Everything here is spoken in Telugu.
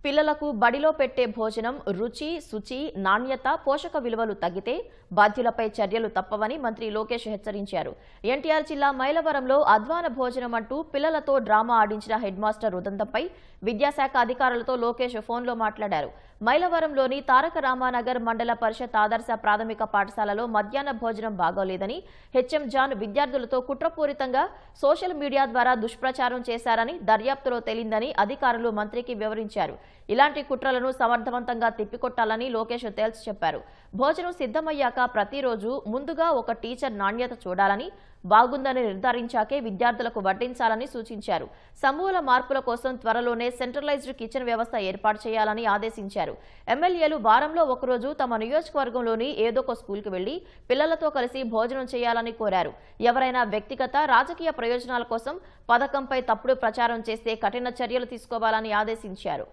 పిల్లలకు బడిలో పెట్టే భోజనం రుచి, శుచి, నాణ్యత, పోషక విలువలు తగ్గితే బాధ్యులపై చర్యలు తప్పవని మంత్రి లోకేష్ హెచ్చరించారు. ఎన్టీఆర్ జిల్లా మైలవరంలో అధ్వాన భోజనం అంటూ పిల్లలతో డ్రామా ఆడించిన హెడ్ మాస్టర్ ఉదంతంపై విద్యాశాఖ అధికారులతో లోకేష్ ఫోన్లో మాట్లాడారు. మైలవరంలోని తారక రామానగర్ మండల పరిషత్ ఆదర్శ ప్రాథమిక పాఠశాలలో మధ్యాహ్న భోజనం బాగోలేదని హెచ్ఎం జాన్ విద్యార్థులతో కుట్రపూరితంగా సోషల్ మీడియా ద్వారా దుష్ప్రచారం చేశారని దర్యాప్తులో తేలిందని అధికారులు మంత్రికి వివరించారు. ఇలాంటి కుట్రలను సమర్థవంతంగా తిప్పికొట్టాలని లోకేష్ తేల్చి చెప్పారు. భోజనం సిద్ధమయ్యాక ప్రతిరోజు ముందుగా ఒక టీచర్ నాణ్యత చూడాలని, బాగుందని నిర్ధారించాకే విద్యార్థులకు వడ్డించాలని సూచించారు. సమూల మార్పుల కోసం త్వరలోనే సెంట్రలైజ్డ్ కిచెన్ వ్యవస్థ ఏర్పాటు చేయాలని ఆదేశించారు. ఎమ్మెల్యేలు వారంలో ఒకరోజు తమ నియోజకవర్గంలోని ఏదో ఒక స్కూల్కి వెళ్లి పిల్లలతో కలిసి భోజనం చేయాలని కోరారు. ఎవరైనా వ్యక్తిగత, రాజకీయ ప్రయోజనాల కోసం పథకంపై తప్పుడు ప్రచారం చేస్తే కఠిన చర్యలు తీసుకోవాలని ఆదేశించారు.